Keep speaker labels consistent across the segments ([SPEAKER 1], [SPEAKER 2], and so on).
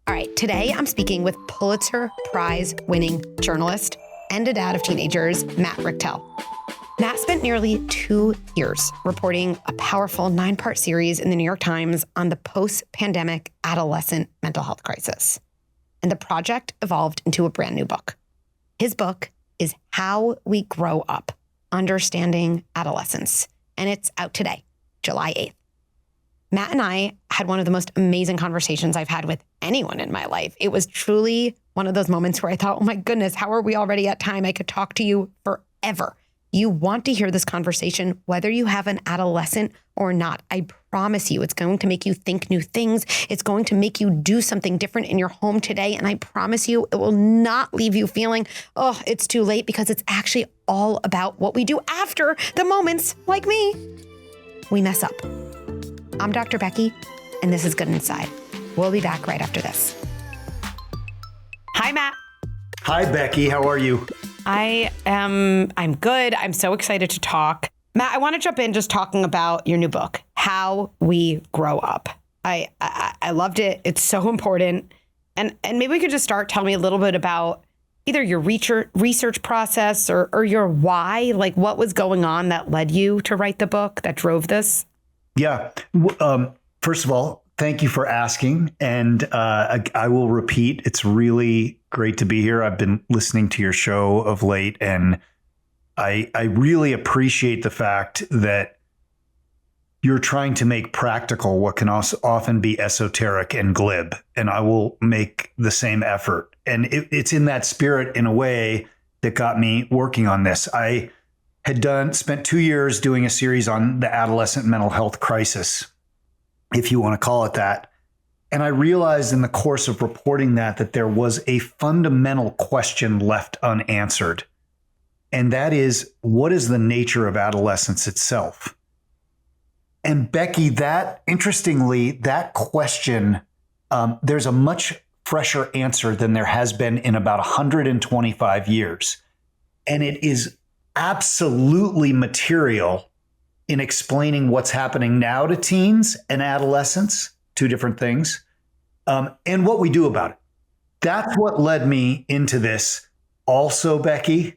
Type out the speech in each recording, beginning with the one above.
[SPEAKER 1] All right, today I'm speaking with Pulitzer Prize winning journalist and a dad of teenagers, Matt Richtel. Matt spent nearly 2 years reporting a powerful 9-part series in the New York Times on the post-pandemic adolescent mental health crisis. And the project evolved into a brand new book. His book is How We Grow Up, Understanding Adolescence. And it's out today, July 8th. Matt and I had one of the most amazing conversations I've had with anyone in my life. It was truly one of those moments where I thought, oh my goodness, how are we already at time? I could talk to you forever. You want to hear this conversation, whether you have an adolescent or not. I promise you, it's going to make you think new things. It's going to make you do something different in your home today. And I promise you, it will not leave you feeling, oh, it's too late, because it's actually all about what we do after the moments like me. We mess up. I'm Dr. Becky, and this is Good Inside. We'll be back right after this. Hi, Matt.
[SPEAKER 2] Hi, Becky. How are you?
[SPEAKER 1] I'm good. I'm so excited to talk. Matt, I want to jump in just talking about your new book, How We Grow Up. I loved it. It's so important. And maybe we could just start telling me a little bit about either your research process or your why, like what was going on that led you to write the book that drove this?
[SPEAKER 2] Yeah. First of all, thank you for asking. And I will repeat, it's really great to be here. I've been listening to your show of late, and I really appreciate the fact that you're trying to make practical what can also often be esoteric and glib. And I will make the same effort. And it's in that spirit, in a way, that got me working on this. I had spent 2 years doing a series on the adolescent mental health crisis, if you want to call it that. And I realized in the course of reporting that there was a fundamental question left unanswered. And that is, what is the nature of adolescence itself? And Becky, interestingly, that question, there's a much fresher answer than there has been in about 125 years. And it is absolutely material in explaining what's happening now to teens and adolescents, two different things, and what we do about it. That's what led me into this. Also, Becky,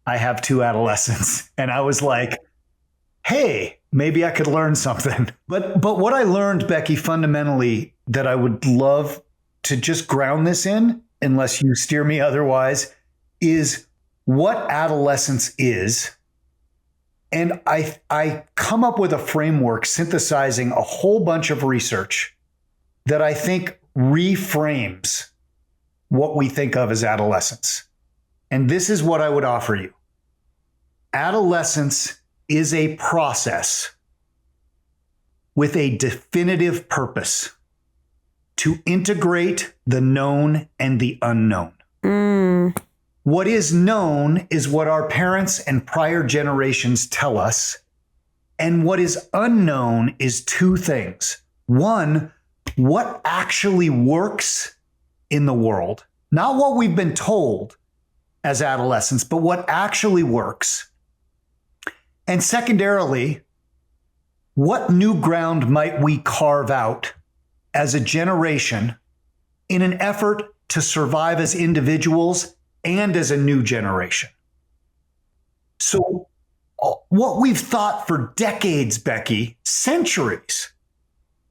[SPEAKER 2] I have 2 adolescents, and I was like, hey, maybe I could learn something. But what I learned, Becky, fundamentally, that I would love to just ground this in, unless you steer me otherwise, is what adolescence is. And I come up with a framework synthesizing a whole bunch of research that I think reframes what we think of as adolescence. And this is what I would offer you. Adolescence is a process with a definitive purpose to integrate the known and the unknown. What is known is what our parents and prior generations tell us. And what is unknown is 2 things. One, what actually works in the world, not what we've been told as adolescents, but what actually works. And secondarily, what new ground might we carve out as a generation in an effort to survive as individuals and as a new generation? So what we've thought for decades, Becky, centuries,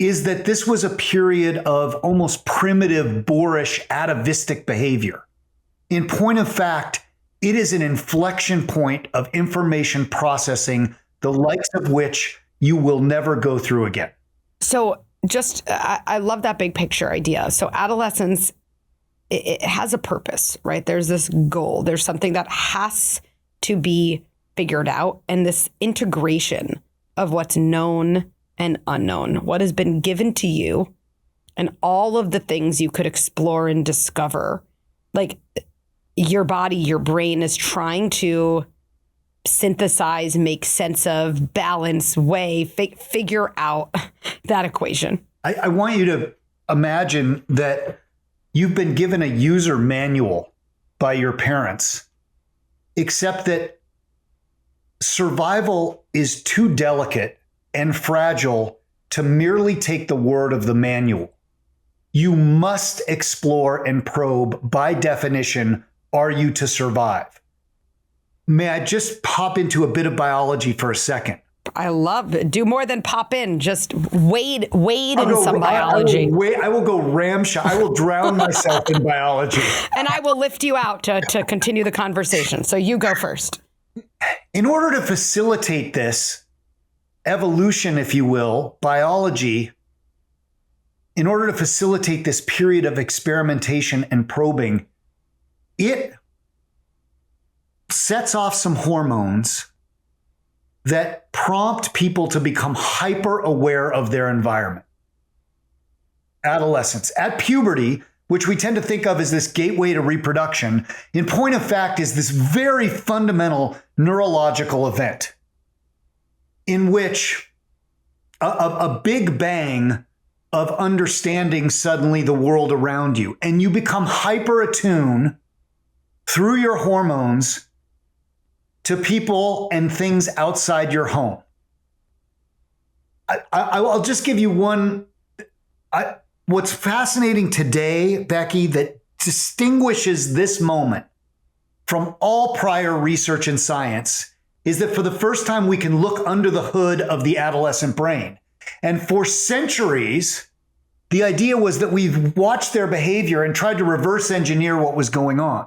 [SPEAKER 2] is that this was a period of almost primitive, boorish, atavistic behavior. In point of fact, it is an inflection point of information processing, the likes of which you will never go through again.
[SPEAKER 1] So I love that big picture idea. So adolescence, it has a purpose, right? There's this goal. There's something that has to be figured out. And this integration of what's known and unknown, what has been given to you, and all of the things you could explore and discover. Like your body, your brain is trying to synthesize, make sense of, balance, weigh, figure out that equation.
[SPEAKER 2] I want you to imagine that you've been given a user manual by your parents, except that survival is too delicate and fragile to merely take the word of the manual. You must explore and probe. By definition, are you to survive? May I just pop into a bit of biology for a second?
[SPEAKER 1] I love it. Do more than pop in. Just wade in some biology.
[SPEAKER 2] I will go ramshot. I will drown myself in biology.
[SPEAKER 1] And I will lift you out to continue the conversation. So you go first.
[SPEAKER 2] In order to facilitate this evolution, if you will, biology, in order to facilitate this period of experimentation and probing, it sets off some hormones that prompt people to become hyper aware of their environment. Adolescence. At puberty, which we tend to think of as this gateway to reproduction, in point of fact is this very fundamental neurological event in which a big bang of understanding suddenly the world around you, and you become hyper attuned through your hormones to people and things outside your home. I'll just give you one. What's fascinating today, Becky, that distinguishes this moment from all prior research in science is that for the first time, we can look under the hood of the adolescent brain. And for centuries, the idea was that we've watched their behavior and tried to reverse engineer what was going on.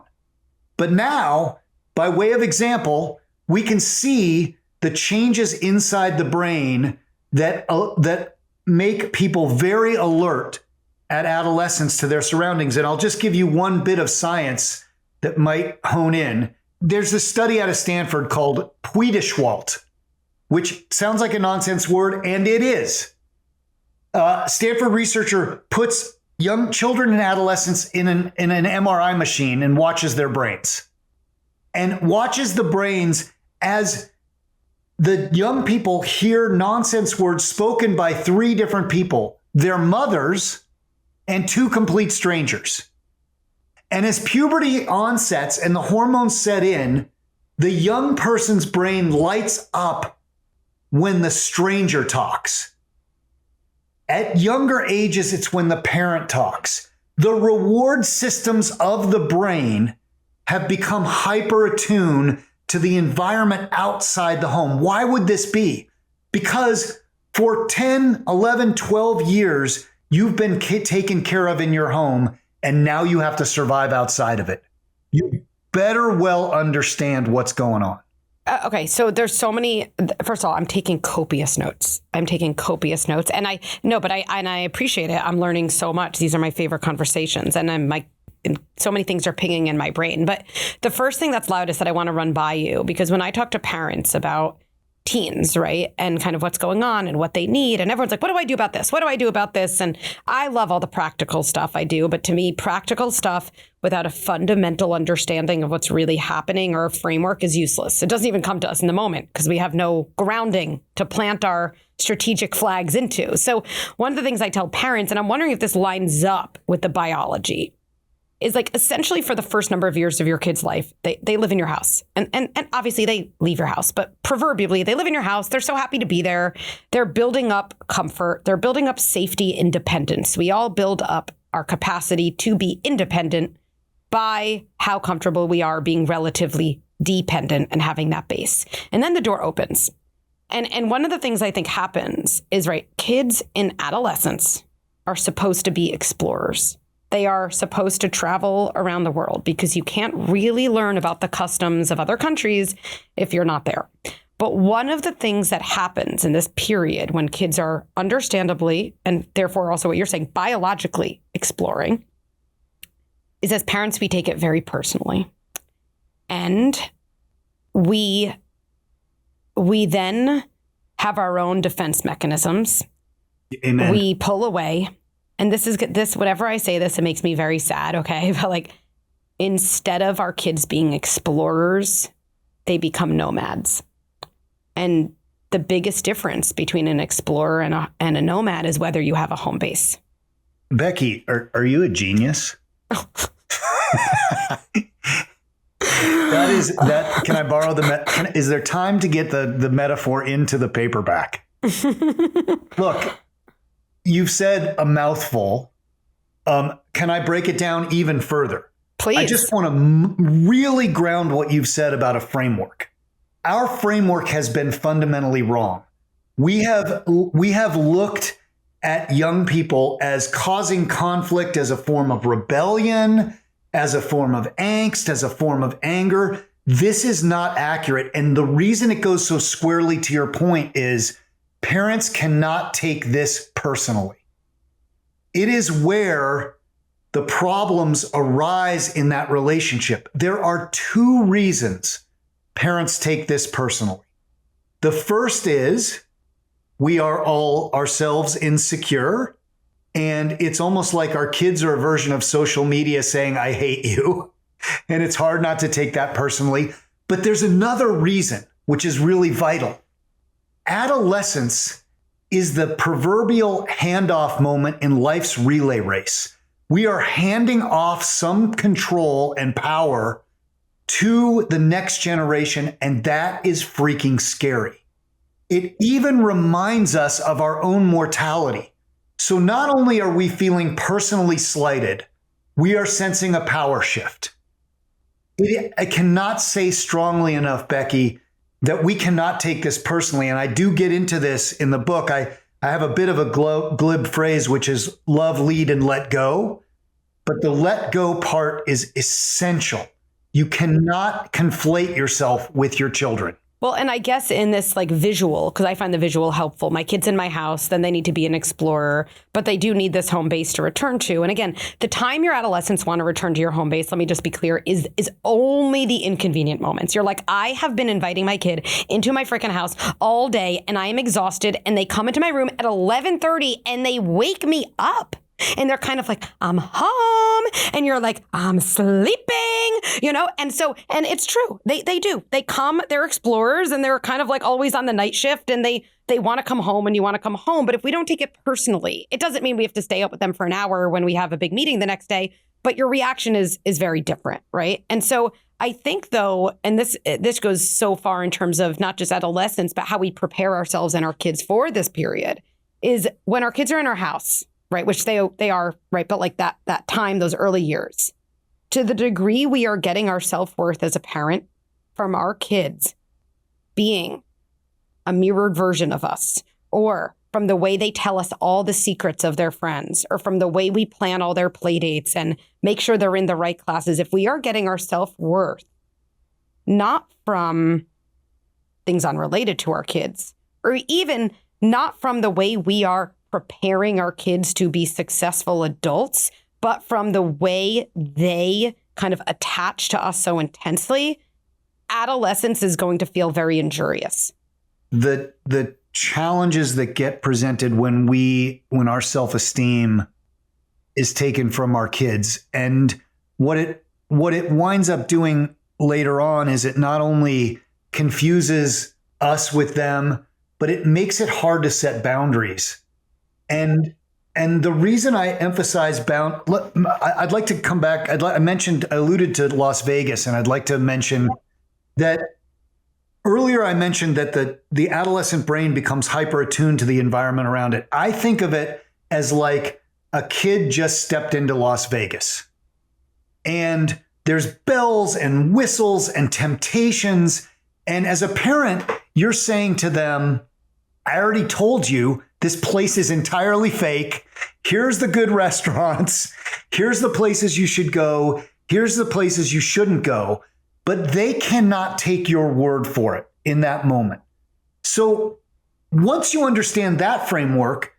[SPEAKER 2] But now, by way of example, we can see the changes inside the brain that make people very alert at adolescence to their surroundings. And I'll just give you one bit of science that might hone in. There's a study out of Stanford called Puideshwalt, which sounds like a nonsense word, and it is. Stanford researcher puts young children and adolescents in an MRI machine and watches their brains. And watches the brains as the young people hear nonsense words spoken by three different people, their mothers and two complete strangers. And as puberty onsets and the hormones set in, the young person's brain lights up when the stranger talks. At younger ages, it's when the parent talks. The reward systems of the brain have become hyper attuned to the environment outside the home. Why would this be? Because for 10, 11, 12 years, you've been taken care of in your home, and now you have to survive outside of it. You better well understand what's going on.
[SPEAKER 1] Okay, so there's so many. First of all, I'm taking copious notes. And I appreciate it. I'm learning so much. These are my favorite conversations, and so many things are pinging in my brain. But the first thing that's loudest that I want to run by you, because when I talk to parents about teens, right, and kind of what's going on and what they need, and everyone's like, what do I do about this? What do I do about this? And I love all the practical stuff I do. But to me, practical stuff without a fundamental understanding of what's really happening or a framework is useless. It doesn't even come to us in the moment because we have no grounding to plant our strategic flags into. So one of the things I tell parents, and I'm wondering if this lines up with the biology, is like essentially for the first number of years of your kid's life, they live in your house. And obviously they leave your house, but proverbially they live in your house. They're so happy to be there. They're building up comfort. They're building up safety, independence. We all build up our capacity to be independent by how comfortable we are being relatively dependent and having that base. And then the door opens. And one of the things I think happens is, right, kids in adolescence are supposed to be explorers. They are supposed to travel around the world because you can't really learn about the customs of other countries if you're not there. But one of the things that happens in this period when kids are understandably, and therefore also what you're saying, biologically exploring, is as parents, we take it very personally. And we then have our own defense mechanisms.
[SPEAKER 2] Amen.
[SPEAKER 1] We pull away. And this, whatever I say this, it makes me very sad, okay? But like, instead of our kids being explorers, they become nomads. And the biggest difference between an explorer and a nomad is whether you have a home base.
[SPEAKER 2] Becky, are you a genius? Can I borrow is there time to get the metaphor into the paperback? Look, you've said a mouthful, Can I break it down even further?
[SPEAKER 1] Please.
[SPEAKER 2] I just want to really ground what you've said about a framework. Our framework has been fundamentally wrong. We have looked at young people as causing conflict as a form of rebellion, as a form of angst, as a form of anger. This is not accurate. And the reason it goes so squarely to your point is parents cannot take this personally. It is where the problems arise in that relationship. There are two reasons parents take this personally. The first is we are all ourselves insecure, and it's almost like our kids are a version of social media saying, I hate you. And it's hard not to take that personally. But there's another reason, which is really vital. Adolescence is the proverbial handoff moment in life's relay race. We are handing off some control and power to the next generation, and that is freaking scary. It even reminds us of our own mortality. So not only are we feeling personally slighted, we are sensing a power shift. I cannot say strongly enough, Becky, that we cannot take this personally. And I do get into this in the book. I have a bit of a glib phrase, which is love, lead, and let go. But the let go part is essential. You cannot conflate yourself with your children.
[SPEAKER 1] Well, and I guess in this like visual, because I find the visual helpful. My kid's in my house, then they need to be an explorer, but they do need this home base to return to. And again, the time your adolescents want to return to your home base, let me just be clear, is only the inconvenient moments. You're like, I have been inviting my kid into my freaking house all day and I am exhausted, and they come into my room at 11:30 and they wake me up. And they're kind of like, I'm home. And you're like, I'm sleeping, and it's true. They do. They come, they're explorers, and they're kind of like always on the night shift, and they want to come home, and you want to come home. But if we don't take it personally, it doesn't mean we have to stay up with them for an hour when we have a big meeting the next day. But your reaction is very different, right? And so I think, though, and this goes so far in terms of not just adolescence, but how we prepare ourselves and our kids for this period, is when our kids are in our house, right, which they are, right, but like that time, those early years, to the degree we are getting our self-worth as a parent from our kids being a mirrored version of us, or from the way they tell us all the secrets of their friends, or from the way we plan all their play dates and make sure they're in the right classes, if we are getting our self-worth not from things unrelated to our kids, or even not from the way we are preparing our kids to be successful adults, but from the way they kind of attach to us so intensely, adolescence is going to feel very injurious.
[SPEAKER 2] The challenges that get presented when our self-esteem is taken from our kids, and what it winds up doing later on is it not only confuses us with them, but it makes it hard to set boundaries. And the reason I emphasize I'd like to come back. I alluded to Las Vegas, and I'd like to mention that earlier I mentioned that the adolescent brain becomes hyper attuned to the environment around it. I think of it as like a kid just stepped into Las Vegas, and there's bells and whistles and temptations. And as a parent, you're saying to them, I already told you this place is entirely fake. Here's the good restaurants. Here's the places you should go. Here's the places you shouldn't go. But they cannot take your word for it in that moment. So once you understand that framework,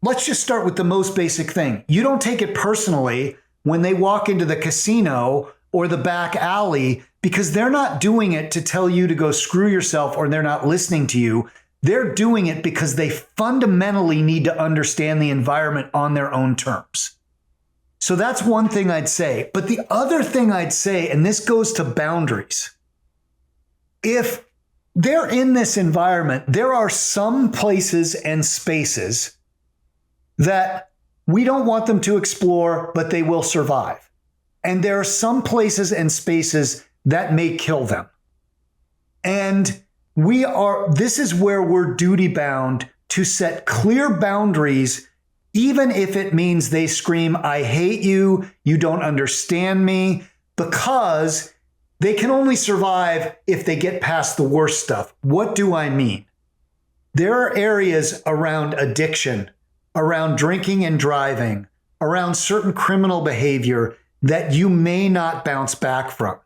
[SPEAKER 2] let's just start with the most basic thing. You don't take it personally when they walk into the casino or the back alley, because they're not doing it to tell you to go screw yourself, or they're not listening to you. They're doing it because they fundamentally need to understand the environment on their own terms. So that's one thing I'd say. But the other thing I'd say, and this goes to boundaries, if they're in this environment, there are some places and spaces that we don't want them to explore, but they will survive. And there are some places and spaces that may kill them. And this is where we're duty bound to set clear boundaries even if it means they scream, I hate you, you don't understand me, because they can only survive if they get past the worst stuff. What do I mean? There are areas around addiction, around drinking and driving, around certain criminal behavior that you may not bounce back from.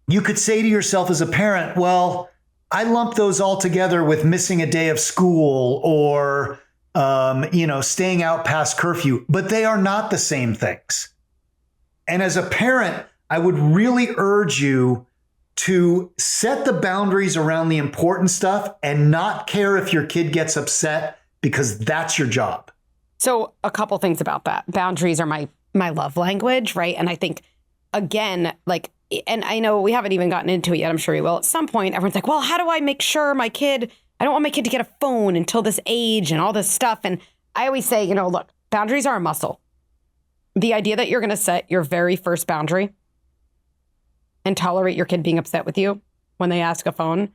[SPEAKER 2] You could say to yourself as a parent, well, I lump those all together with missing a day of school or, staying out past curfew, but they are not the same things. And as a parent, I would really urge you to set the boundaries around the important stuff and not care if your kid gets upset, because that's your job.
[SPEAKER 1] So a couple things about that. Boundaries are my love language, right? And I think, again, and I know we haven't even gotten into it yet. I'm sure we will. At some point, everyone's like, well, how do I make sure I don't want my kid to get a phone until this age and all this stuff. And I always say, look, boundaries are a muscle. The idea that you're going to set your very first boundary and tolerate your kid being upset with you when they ask a phone,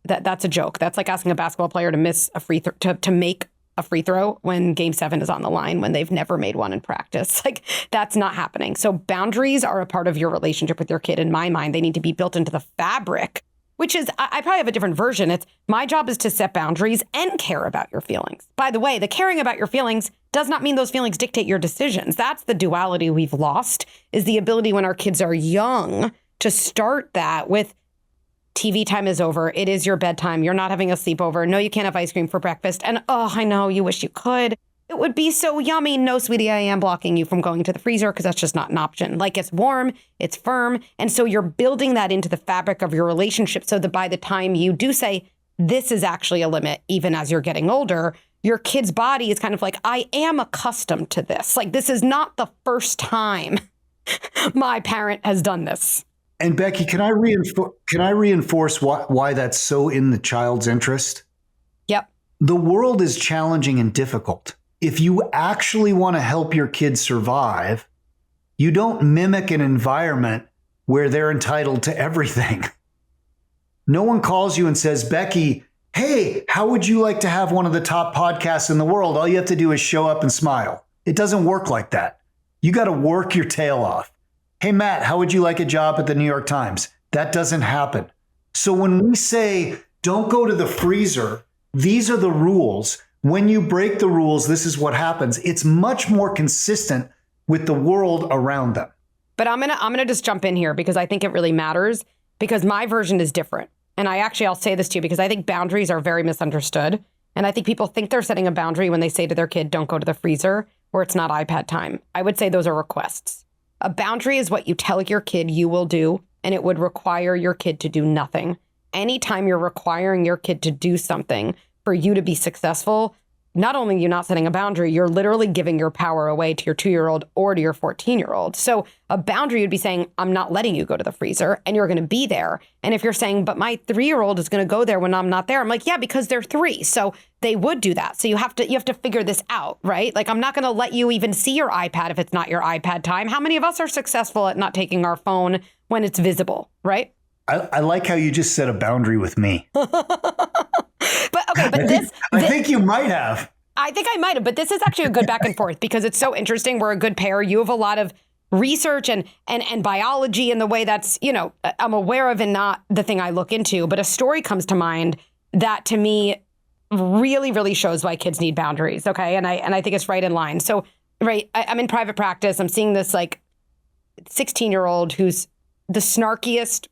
[SPEAKER 1] that's a joke. That's like asking a basketball player to miss a free to make a free throw when game 7 is on the line when they've never made one in practice. That's not happening. So boundaries are a part of your relationship with your kid. In my mind, they need to be built into the fabric, which is, I probably have a different version. It's my job is to set boundaries and care about your feelings. By the way, the caring about your feelings does not mean those feelings dictate your decisions. That's the duality we've lost, is the ability when our kids are young to start that with TV time is over. It is your bedtime. You're not having a sleepover. No, you can't have ice cream for breakfast. And oh, I know you wish you could. It would be so yummy. No, sweetie, I am blocking you from going to the freezer because that's just not an option. It's warm, it's firm. And so you're building that into the fabric of your relationship so that by the time you do say, this is actually a limit, even as you're getting older, your kid's body is kind of like, I am accustomed to this. This is not the first time my parent has done this.
[SPEAKER 2] And Becky, can I reinforce why that's so in the child's interest?
[SPEAKER 1] Yep.
[SPEAKER 2] The world is challenging and difficult. If you actually want to help your kids survive, you don't mimic an environment where they're entitled to everything. No one calls you and says, Becky, hey, how would you like to have one of the top podcasts in the world? All you have to do is show up and smile. It doesn't work like that. You got to work your tail off. Hey, Matt, how would you like a job at the New York Times? That doesn't happen. So when we say, don't go to the freezer, these are the rules. When you break the rules, this is what happens. It's much more consistent with the world around them.
[SPEAKER 1] But I'm gonna just jump in here because I think it really matters, because my version is different. And I'll say this to you because I think boundaries are very misunderstood. And I think people think they're setting a boundary when they say to their kid, don't go to the freezer, or it's not iPad time. I would say those are requests. A boundary is what you tell your kid you will do, and it would require your kid to do nothing. Anytime you're requiring your kid to do something for you to be successful, not only are you not setting a boundary, you're literally giving your power away to your 2-year-old or to your 14-year-old. So a boundary would be saying, I'm not letting you go to the freezer, and you're going to be there. And if you're saying, but my 3-year-old is going to go there when I'm not there, I'm like, yeah, because they're 3. So they would do that. So you have to figure this out, right? I'm not going to let you even see your iPad if it's not your iPad time. How many of us are successful at not taking our phone when it's visible, right?
[SPEAKER 2] I like how you just set a boundary with me. I think you might have.
[SPEAKER 1] I think I might have, but this is actually a good back and forth because it's so interesting. We're a good pair. You have a lot of research and biology in the way that's, I'm aware of and not the thing I look into. But a story comes to mind that to me really, really shows why kids need boundaries. Okay. And I think it's right in line. So, right. I'm in private practice. I'm seeing this 16-year-old who's the snarkiest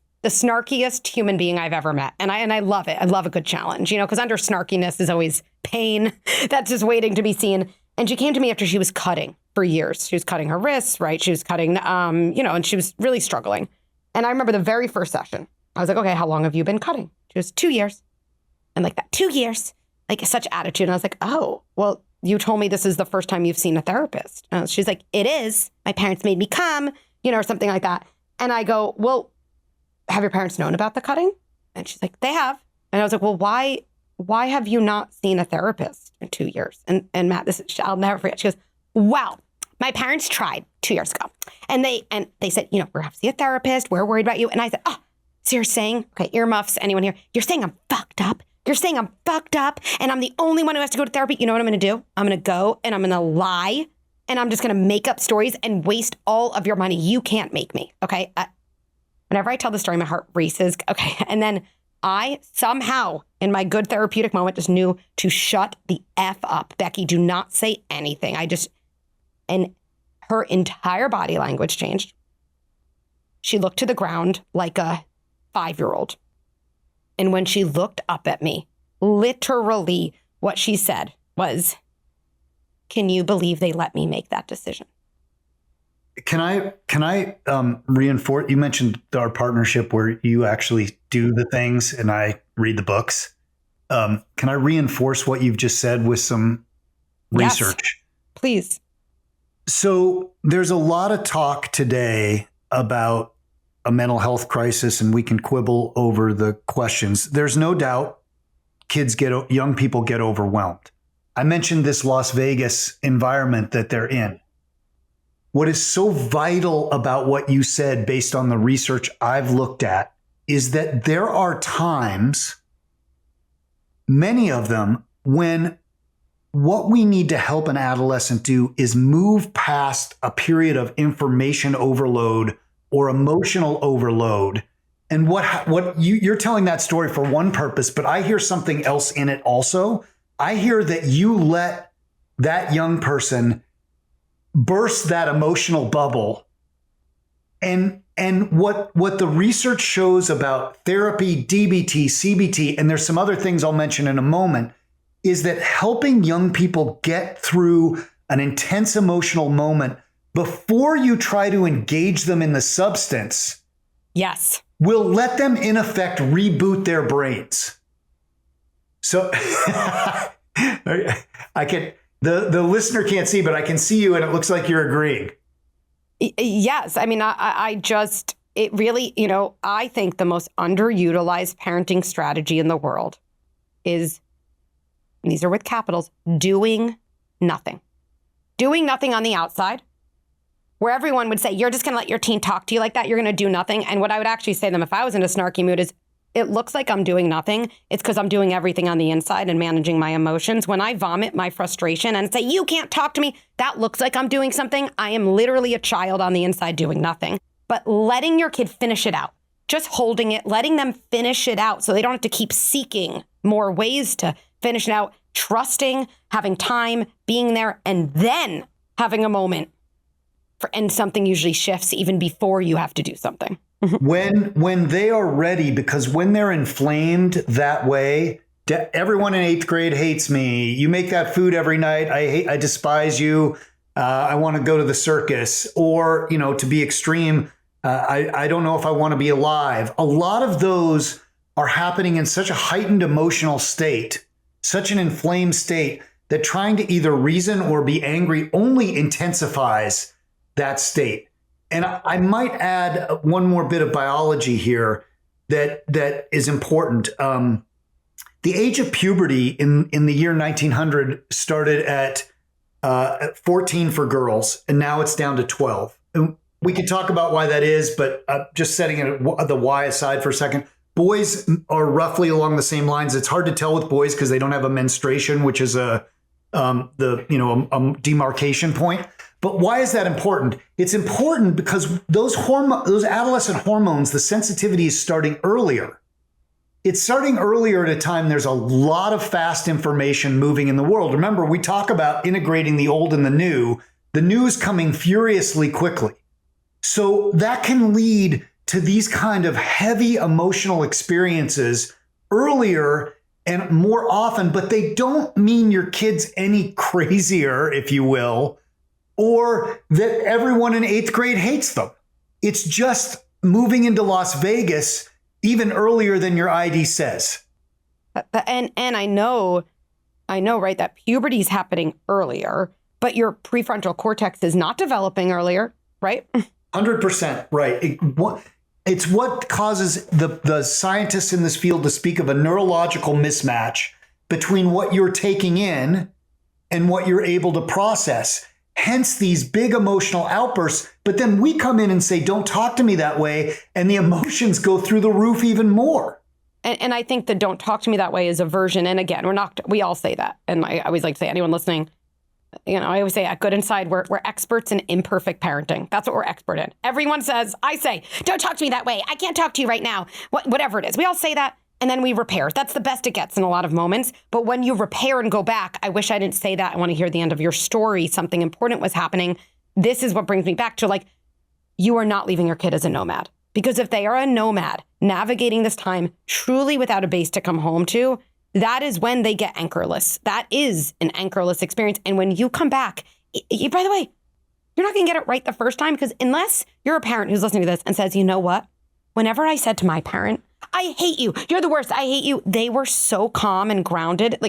[SPEAKER 1] human being I've ever met. And I love it. I love a good challenge, because under snarkiness is always pain that's just waiting to be seen. And she came to me after she was cutting for years. She was cutting her wrists, right? She was cutting, and she was really struggling. And I remember the very first session, I was like, okay, how long have you been cutting? She was 2 years. And that 2 years, such attitude. And I was like, oh, well, you told me this is the first time you've seen a therapist. And she's like, it is. My parents made me come, or something like that. And I go, well, have your parents known about the cutting? And she's like, they have. And I was like, well, why have you not seen a therapist in 2 years? And Matt, I'll never forget. She goes, well, my parents tried 2 years ago. And they said, we're going to have to see a therapist. We're worried about you. And I said, oh, so you're saying, okay, earmuffs, anyone here? You're saying I'm fucked up You're saying I'm fucked up and I'm the only one who has to go to therapy. You know what I'm going to do? I'm going to go and I'm going to lie and I'm just going to make up stories and waste all of your money. You can't make me. Okay. Whenever I tell the story, my heart races. Okay. And then I somehow in my good therapeutic moment just knew to shut the F up. Becky, do not say anything. And her entire body language changed. She looked to the ground like a 5-year-old. And when she looked up at me, literally what she said was, "Can you believe they let me make that decision?"
[SPEAKER 2] Can I reinforce? You mentioned our partnership where you actually do the things and I read the books. Can I reinforce what you've just said with some research?
[SPEAKER 1] Yes, please.
[SPEAKER 2] So there's a lot of talk today about a mental health crisis, and we can quibble over the questions. There's no doubt young people get overwhelmed. I mentioned this Las Vegas environment that they're in. What is so vital about what you said, based on the research I've looked at, is that there are times, many of them, when what we need to help an adolescent do is move past a period of information overload or emotional overload. And what you're telling that story for one purpose, but I hear something else in it also. I hear that you let that young person burst that emotional bubble. And what the research shows about therapy, DBT, CBT, and there's some other things I'll mention in a moment, is that helping young people get through an intense emotional moment before you try to engage them in the substance,
[SPEAKER 1] yes,
[SPEAKER 2] will let them in effect reboot their brains. So the listener can't see, but I can see you and it looks like you're agreeing.
[SPEAKER 1] Yes. I mean, it really, I think the most underutilized parenting strategy in the world is, and these are with capitals, doing nothing. Doing nothing on the outside, where everyone would say, you're just going to let your teen talk to you like that. You're going to do nothing. And what I would actually say to them if I was in a snarky mood is, it looks like I'm doing nothing. It's because I'm doing everything on the inside and managing my emotions. When I vomit my frustration and say, you can't talk to me, that looks like I'm doing something. I am literally a child on the inside doing nothing. But letting your kid finish it out, just holding it, letting them finish it out so they don't have to keep seeking more ways to finish it out, trusting, having time, being there, and then having a moment. And something usually shifts even before you have to do something.
[SPEAKER 2] When they are ready, because when they're inflamed that way, everyone in 8th grade hates me. You make that food every night. I despise you. I want to go to the circus, or, to be extreme, I don't know if I want to be alive. A lot of those are happening in such a heightened emotional state, such an inflamed state, that trying to either reason or be angry only intensifies that state. And I might add one more bit of biology here that is important. The age of puberty in the year 1900 started at 14 for girls, and now it's down to 12. And we can talk about why that is, but just setting the why aside for a second. Boys are roughly along the same lines. It's hard to tell with boys because they don't have a menstruation, which is a demarcation point. But why is that important? It's important because those adolescent hormones, the sensitivity is starting earlier. It's starting earlier at a time there's a lot of fast information moving in the world. Remember, we talk about integrating the old and the new. The new is coming furiously quickly. So that can lead to these kind of heavy emotional experiences earlier and more often, but they don't mean your kid's any crazier, if you will, or that everyone in 8th grade hates them. It's just moving into Las Vegas even earlier than your ID says.
[SPEAKER 1] And I know, right, that puberty is happening earlier, but your prefrontal cortex is not developing earlier, right?
[SPEAKER 2] 100% right. It's what causes the scientists in this field to speak of a neurological mismatch between what you're taking in and what you're able to process. Hence these big emotional outbursts. But then we come in and say, don't talk to me that way. And the emotions go through the roof even more.
[SPEAKER 1] And I think the don't talk to me that way is a version. And again, we all say that. And I always like to say, anyone listening, I always say at Good Inside, we're experts in imperfect parenting. That's what we're expert in. Everyone says, I say, don't talk to me that way. I can't talk to you right now. Whatever it is. We all say that. And then we repair. That's the best it gets in a lot of moments. But when you repair and go back, I wish I didn't say that. I want to hear the end of your story. Something important was happening. This is what brings me back to you are not leaving your kid as a nomad. Because if they are a nomad, navigating this time truly without a base to come home to, that is when they get anchorless. That is an anchorless experience. And when you come back, by the way, you're not going to get it right the first time, because unless you're a parent who's listening to this and says, you know what? Whenever I said to my parent, I hate you, you're the worst, I hate you, they were so calm and grounded,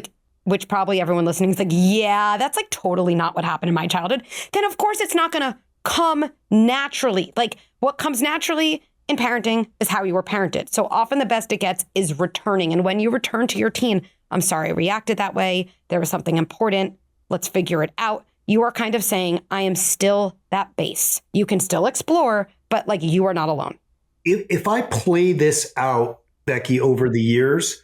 [SPEAKER 1] which probably everyone listening is yeah, that's totally not what happened in my childhood. Then of course it's not going to come naturally. What comes naturally in parenting is how you were parented. So often the best it gets is returning. And when you return to your teen, I'm sorry I reacted that way. There was something important. Let's figure it out. You are kind of saying, I am still that base. You can still explore, but you are not alone.
[SPEAKER 2] If I play this out, Becky, over the years,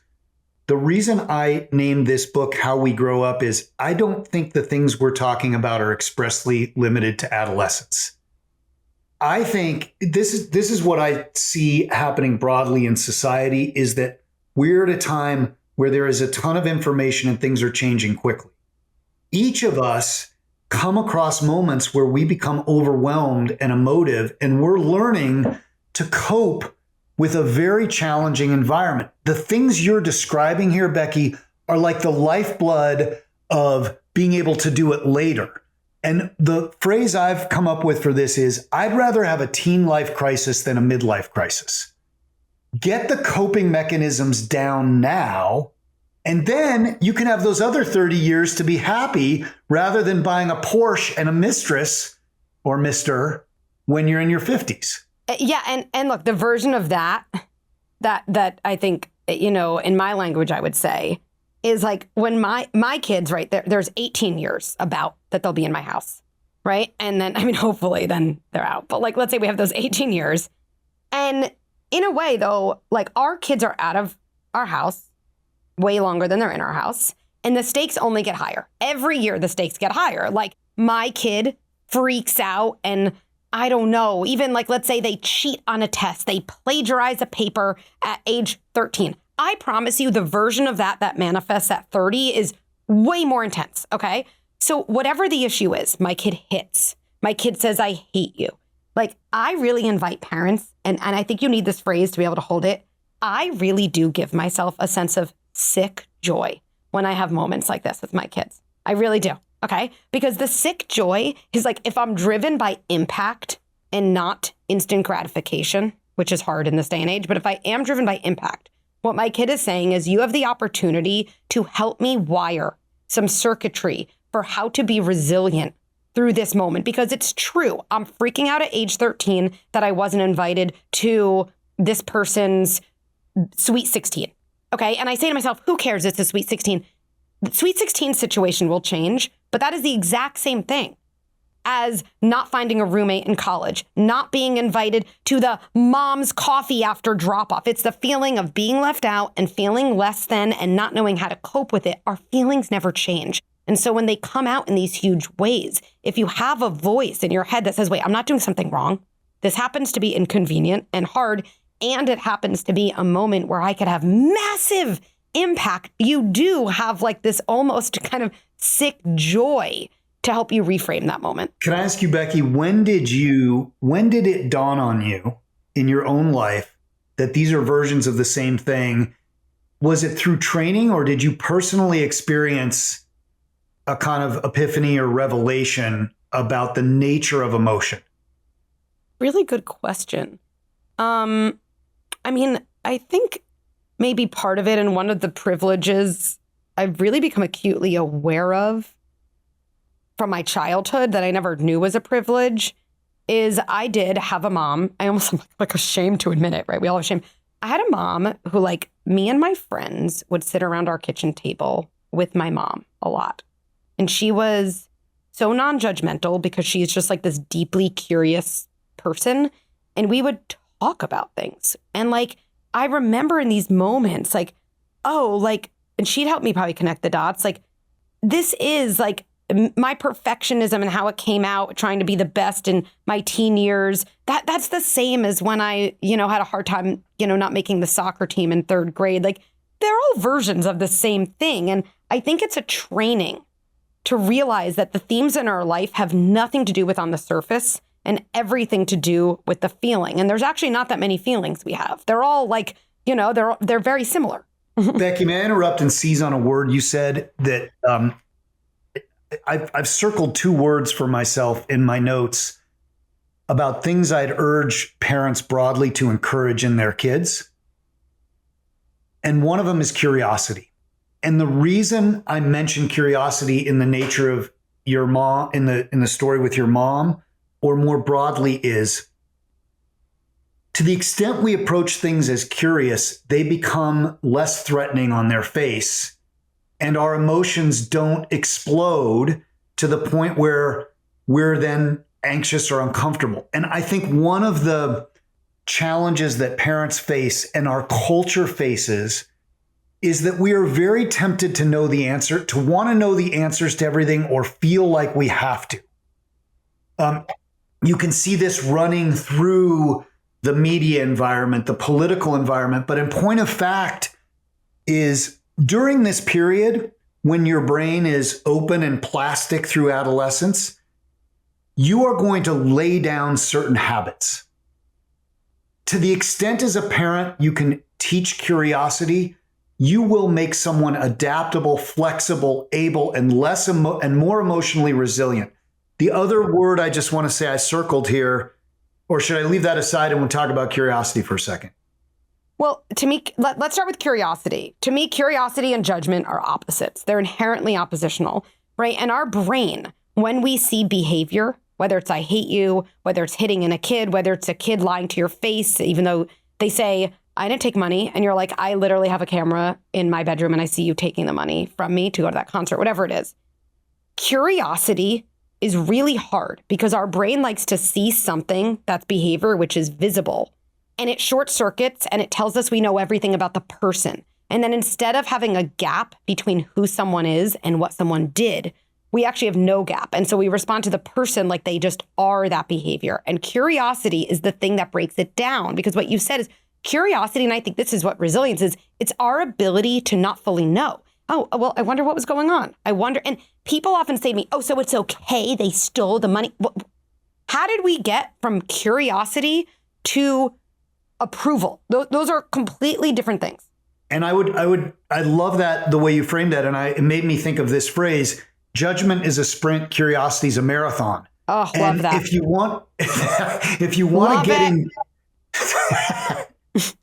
[SPEAKER 2] the reason I named this book How We Grow Up is I don't think the things we're talking about are expressly limited to adolescence. I think this is what I see happening broadly in society, is that we're at a time where there is a ton of information and things are changing quickly. Each of us come across moments where we become overwhelmed and emotive, and we're learning to cope with a very challenging environment. The things you're describing here, Becky, are like the lifeblood of being able to do it later. And the phrase I've come up with for this is, I'd rather have a teen life crisis than a midlife crisis. Get the coping mechanisms down now, and then you can have those other 30 years to be happy rather than buying a Porsche and a mistress or mister when you're in your 50s.
[SPEAKER 1] Yeah. And look, the version of that I think, in my language, I would say is when my kids, right, there's 18 years about that they'll be in my house. Right. And then, hopefully then they're out. But let's say we have those 18 years. And in a way, though, our kids are out of our house way longer than they're in our house. And the stakes only get higher. Every year, the stakes get higher. My kid freaks out and I don't know, even let's say they cheat on a test, they plagiarize a paper at age 13. I promise you the version of that manifests at 30 is way more intense, okay? So whatever the issue is, my kid hits. My kid says, I hate you. I really invite parents, and I think you need this phrase to be able to hold it. I really do give myself a sense of sick joy when I have moments like this with my kids. I really do. Okay. Because the sick joy is if I'm driven by impact and not instant gratification, which is hard in this day and age, but if I am driven by impact, what my kid is saying is you have the opportunity to help me wire some circuitry for how to be resilient through this moment. Because it's true. I'm freaking out at age 13 that I wasn't invited to this person's sweet 16. Okay. And I say to myself, who cares? It's a sweet 16. The sweet 16 situation will change, but that is the exact same thing as not finding a roommate in college, not being invited to the mom's coffee after drop off. It's the feeling of being left out and feeling less than and not knowing how to cope with it. Our feelings never change. And so when they come out in these huge ways, if you have a voice in your head that says, wait, I'm not doing something wrong. This happens to be inconvenient and hard. And it happens to be a moment where I could have massive impact. You do have this almost kind of sick joy to help you reframe that moment.
[SPEAKER 2] Can I ask you, Becky, when did it dawn on you in your own life that these are versions of the same thing? Was it through training, or did you personally experience a kind of epiphany or revelation about the nature of emotion?
[SPEAKER 1] Really good question. I think maybe part of it, and one of the privileges I've really become acutely aware of from my childhood that I never knew was a privilege, is I did have a mom. I almost am ashamed to admit it, right? We all have shame. I had a mom who me and my friends would sit around our kitchen table with my mom a lot. And she was so non-judgmental because she's just this deeply curious person. And we would talk about things. And I remember in these moments, like, oh, like, and she'd help me probably connect the dots. Like, this is like my perfectionism and how it came out, trying to be the best in my teen years. That's the same as when I, had a hard time, not making the soccer team in third grade. Like, they're all versions of the same thing. And I think it's a training to realize that the themes in our life have nothing to do with on the surface and everything to do with the feeling. And there's actually not that many feelings we have. They're all like, they're very similar.
[SPEAKER 2] Becky, may I interrupt and seize on a word you said that I've circled 2 words for myself in my notes about things I'd urge parents broadly to encourage in their kids. And one of them is curiosity. And the reason I mention curiosity in the nature of your mom, in the story with your mom, or more broadly, is to the extent we approach things as curious, they become less threatening on their face, and our emotions don't explode to the point where we're then anxious or uncomfortable. And I think one of the challenges that parents face and our culture faces is that we are very tempted to know the answer, to want to know the answers to everything or feel like we have to. You can see this running through the media environment, the political environment, but in point of fact is during this period when your brain is open and plastic through adolescence, you are going to lay down certain habits. To the extent as a parent you can teach curiosity, you will make someone adaptable, flexible, able, and and more emotionally resilient. The other word I just want to say I circled here, or should I leave that aside and we'll talk about curiosity for a second?
[SPEAKER 1] Well, to me, let's start with curiosity. To me, curiosity and judgment are opposites. They're inherently oppositional, right? And our brain, when we see behavior, whether it's I hate you, whether it's hitting in a kid, whether it's a kid lying to your face, even though they say, I didn't take money. And you're like, I literally have a camera in my bedroom and I see you taking the money from me to go to that concert, whatever it is. Curiosity is really hard because our brain likes to see something that's behavior, which is visible, and it short circuits and it tells us we know everything about the person. And then instead of having a gap between who someone is and what someone did, we actually have no gap. And so we respond to the person like they just are that behavior. And curiosity is the thing that breaks it down, because what you said is curiosity, and I think this is what resilience is, it's our ability to not fully know. Oh, well, I wonder what was going on. I wonder. And people often say to me, oh, so it's okay, they stole the money. How did we get from curiosity to approval? Those are completely different things.
[SPEAKER 2] And I love that, the way you framed that. And it made me think of this phrase: judgment is a sprint, curiosity is a marathon.
[SPEAKER 1] Oh, love that.
[SPEAKER 2] If you want to get in.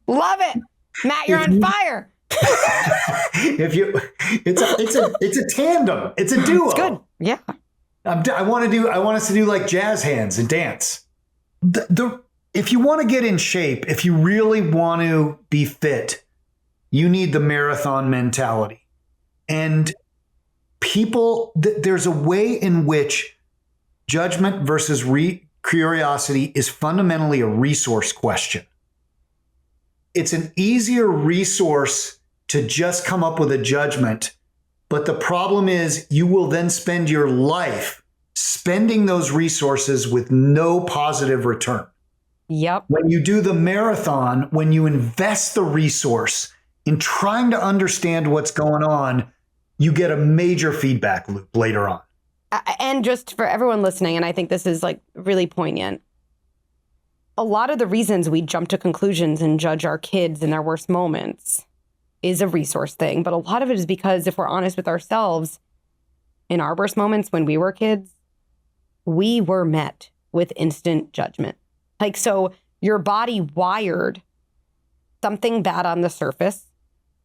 [SPEAKER 1] Love it. Matt, you're on fire.
[SPEAKER 2] It's a tandem. It's a duo.
[SPEAKER 1] It's good. Yeah.
[SPEAKER 2] I want us to do like jazz hands and dance. If you want to get in shape, if you really want to be fit, you need the marathon mentality. And there's a way in which judgment versus curiosity is fundamentally a resource question. It's an easier resource to just come up with a judgment. But the problem is you will then spend your life spending those resources with no positive return.
[SPEAKER 1] Yep.
[SPEAKER 2] When you do the marathon, when you invest the resource in trying to understand what's going on, you get a major feedback loop later on.
[SPEAKER 1] And just for everyone listening, and I think this is like really poignant, a lot of the reasons we jump to conclusions and judge our kids in their worst moments is a resource thing. But a lot of it is because if we're honest with ourselves, in our worst moments when we were kids, we were met with instant judgment. Like, so your body wired something bad on the surface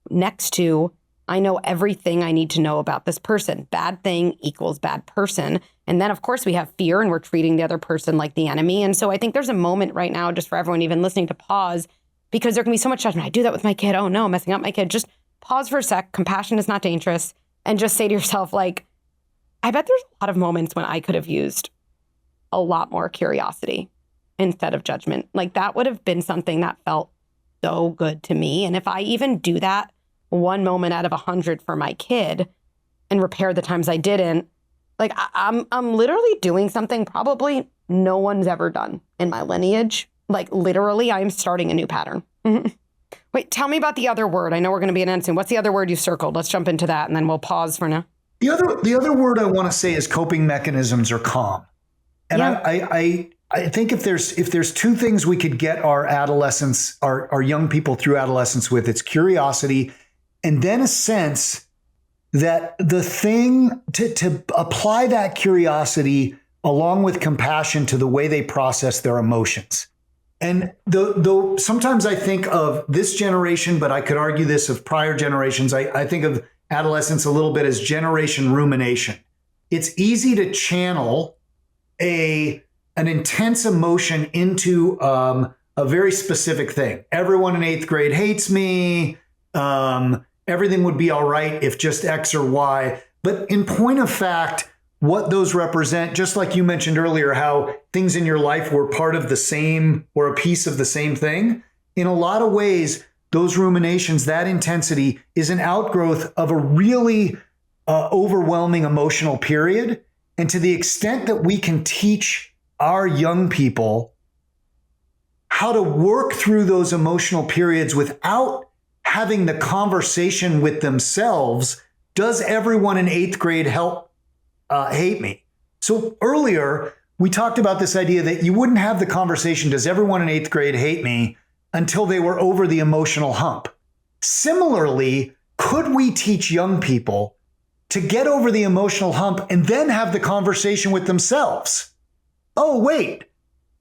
[SPEAKER 1] next to, I know everything I need to know about this person. Bad thing equals bad person. And then, of course, we have fear and we're treating the other person like the enemy. And so I think there's a moment right now, just for everyone even listening, to pause, because there can be so much judgment. I do that with my kid. Oh, no, I'm messing up my kid. Just pause for a sec. Compassion is not dangerous. And just say to yourself, like, I bet there's a lot of moments when I could have used a lot more curiosity instead of judgment. Like, that would have been something that felt so good to me. And if I even do that one moment out of 100 for my kid and repair the times I didn't, like I'm literally doing something probably no one's ever done in my lineage. Like literally, I'm starting a new pattern. Wait, tell me about the other word. I know we're going to be an end soon. What's the other word you circled? Let's jump into that and then we'll pause for now.
[SPEAKER 2] The other word I want to say is coping mechanisms or calm. And yeah. I think if there's two things we could get our adolescents, our young people through adolescence with, it's curiosity and then a sense that the thing to apply that curiosity along with compassion to the way they process their emotions. And though sometimes I think of this generation, but I could argue this of prior generations, I think of adolescence a little bit as generation rumination. It's easy to channel an intense emotion into a very specific thing. Everyone in 8th grade hates me. Everything would be all right if just X or Y. But in point of fact, what those represent, just like you mentioned earlier, how things in your life were part of the same or a piece of the same thing. In a lot of ways, those ruminations, that intensity is an outgrowth of a really overwhelming emotional period. And to the extent that we can teach our young people how to work through those emotional periods without having the conversation with themselves, does everyone in 8th grade hate me? So earlier, we talked about this idea that you wouldn't have the conversation, does everyone in 8th grade hate me, until they were over the emotional hump. Similarly, could we teach young people to get over the emotional hump and then have the conversation with themselves? Oh, wait,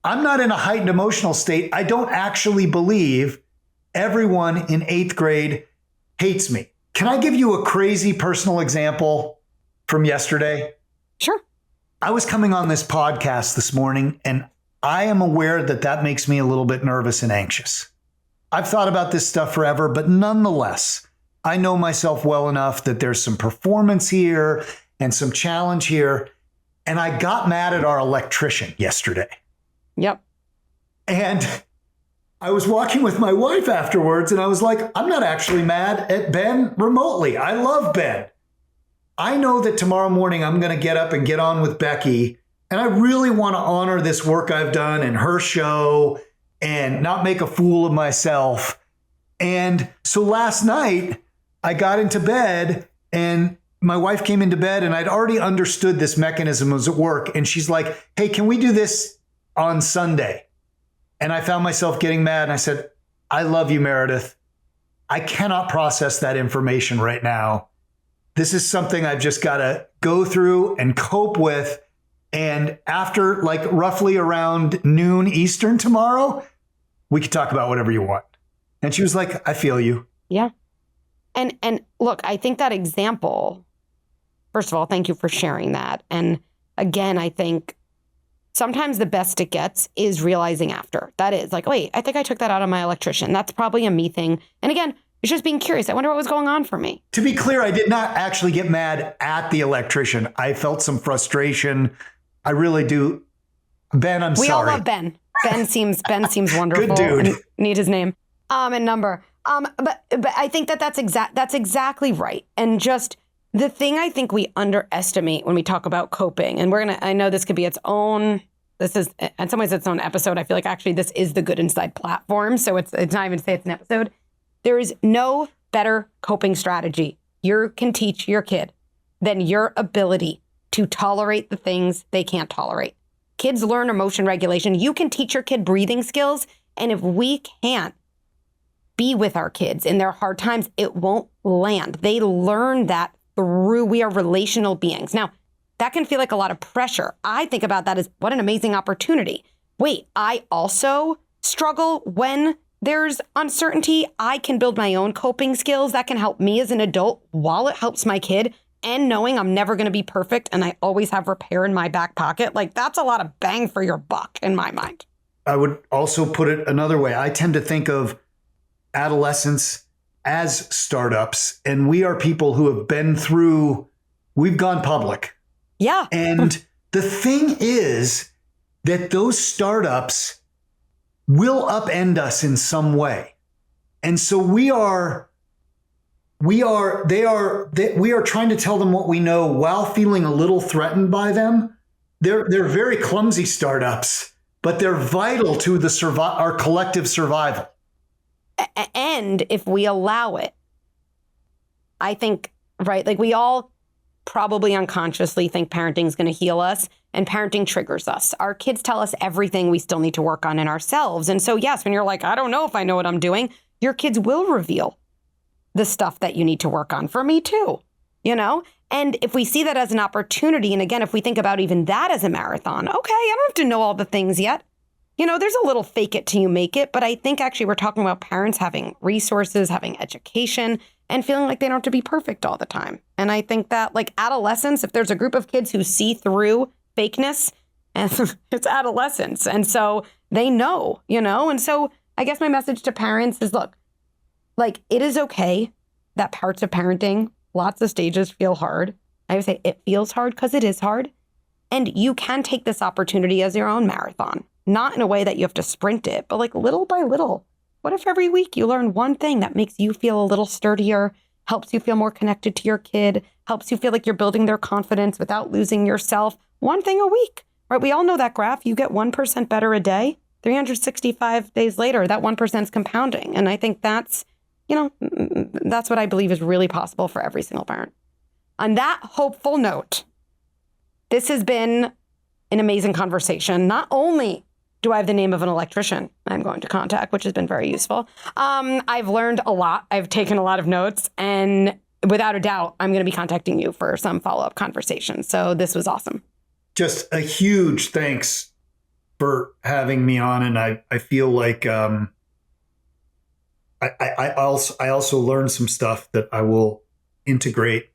[SPEAKER 2] I'm not in a heightened emotional state. I don't actually believe everyone in 8th grade hates me. Can I give you a crazy personal example from yesterday?
[SPEAKER 1] Sure.
[SPEAKER 2] I was coming on this podcast this morning, and I am aware that makes me a little bit nervous and anxious. I've thought about this stuff forever, but nonetheless, I know myself well enough that there's some performance here and some challenge here. And I got mad at our electrician yesterday.
[SPEAKER 1] Yep.
[SPEAKER 2] And I was walking with my wife afterwards, and I was like, I'm not actually mad at Ben remotely. I love Ben. I know that tomorrow morning I'm going to get up and get on with Becky, and I really want to honor this work I've done and her show and not make a fool of myself. And so last night I got into bed and my wife came into bed, and I'd already understood this mechanism was at work. And she's like, hey, can we do this on Sunday? And I found myself getting mad. And I said, I love you, Meredith. I cannot process that information right now. This is something I've just got to go through and cope with. And after like roughly around noon Eastern tomorrow, we could talk about whatever you want. And she was like, I feel you.
[SPEAKER 1] Yeah. And look, I think that example, first of all, thank you for sharing that. And again, I think sometimes the best it gets is realizing after. That is like, wait, I think I took that out on my electrician. That's probably a me thing. And again, it's just being curious. I wonder what was going on for me.
[SPEAKER 2] To be clear, I did not actually get mad at the electrician. I felt some frustration. I really do. Ben, I'm sorry.
[SPEAKER 1] We all love Ben. Ben seems wonderful.
[SPEAKER 2] Good dude.
[SPEAKER 1] And need his name and number. But I think that's exactly right. And just the thing I think we underestimate when we talk about coping, and I know this could be its own, this is in some ways its own episode. I feel like actually this is the Good Inside platform. So it's not even to say it's an episode. There is no better coping strategy you can teach your kid than your ability to tolerate the things they can't tolerate. Kids learn emotion regulation. You can teach your kid breathing skills. And if we can't be with our kids in their hard times, it won't land. They learn that we are relational beings. Now, that can feel like a lot of pressure. I think about that as what an amazing opportunity. Wait, I also struggle when there's uncertainty. I can build my own coping skills that can help me as an adult while it helps my kid. And knowing I'm never going to be perfect and I always have repair in my back pocket, like that's a lot of bang for your buck in my mind.
[SPEAKER 2] I would also put it another way. I tend to think of adolescence as startups, and we are people who have been through, we've gone public.
[SPEAKER 1] Yeah.
[SPEAKER 2] And the thing is that those startups will upend us in some way. And so we are trying to tell them what we know while feeling a little threatened by them. They're very clumsy startups, but they're vital to our collective survival.
[SPEAKER 1] And if we allow it, I think, right, like we all probably unconsciously think parenting is going to heal us, and parenting triggers us. Our kids tell us everything we still need to work on in ourselves. And so, yes, when you're like, I don't know if I know what I'm doing, your kids will reveal the stuff that you need to work on. For me too, you know? And if we see that as an opportunity, and again, if we think about even that as a marathon, okay, I don't have to know all the things yet. You know, there's a little fake it till you make it, but I think actually we're talking about parents having resources, having education, and feeling like they don't have to be perfect all the time. And I think that like adolescence, if there's a group of kids who see through fakeness, and it's adolescence. And so they know, you know? And so I guess my message to parents is, look, like it is okay that parts of parenting, lots of stages feel hard. I would say it feels hard because it is hard. And you can take this opportunity as your own marathon, not in a way that you have to sprint it, but like little by little. What if every week you learn one thing that makes you feel a little sturdier, helps you feel more connected to your kid, helps you feel like you're building their confidence without losing yourself? One thing a week, right? We all know that graph. You get 1% better a day. 365 days later, that 1% is compounding. And I think that's, you know, that's what I believe is really possible for every single parent. On that hopeful note, this has been an amazing conversation. Not only do I have the name of an electrician I'm going to contact, which has been very useful, I've learned a lot. I've taken a lot of notes, and without a doubt, I'm going to be contacting you for some follow-up conversation. So this was awesome.
[SPEAKER 2] Just a huge thanks for having me on. And I feel like I also learned some stuff that I will integrate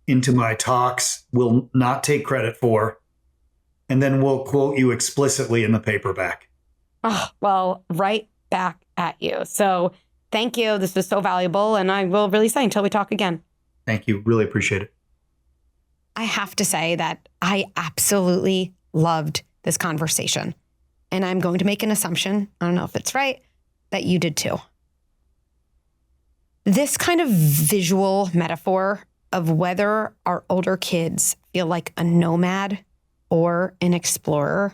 [SPEAKER 2] into my talks, will not take credit for, and then we'll quote you explicitly in the paperback.
[SPEAKER 1] Oh, well, right back at you. So thank you. This was so valuable. And I will really say until we talk again.
[SPEAKER 2] Thank you. Really appreciate it.
[SPEAKER 1] I have to say that I absolutely loved this conversation. And I'm going to make an assumption, I don't know if it's right, that you did too. This kind of visual metaphor of whether our older kids feel like a nomad or an explorer,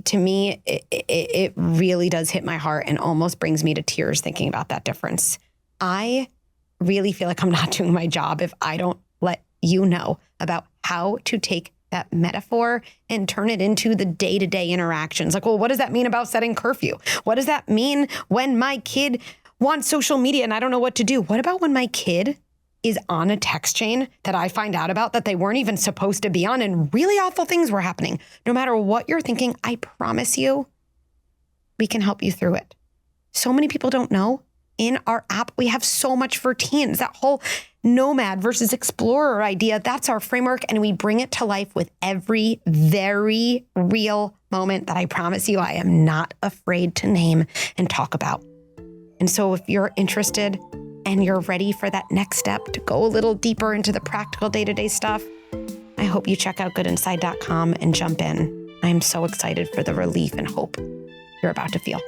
[SPEAKER 1] to me, it really does hit my heart and almost brings me to tears thinking about that difference. I really feel like I'm not doing my job if I don't let you know about how to take that metaphor and turn it into the day-to-day interactions. Like, well, what does that mean about setting curfew? What does that mean when my kid wants social media and I don't know what to do? What about when my kid is on a text chain that I find out about that they weren't even supposed to be on and really awful things were happening? No matter what you're thinking, I promise you, we can help you through it. So many people don't know. In our app, we have so much for teens. That whole Nomad versus Explorer idea, that's our framework. And we bring it to life with every very real moment that I promise you I am not afraid to name and talk about. And so if you're interested and you're ready for that next step to go a little deeper into the practical day-to-day stuff, I hope you check out goodinside.com and jump in. I am so excited for the relief and hope you're about to feel.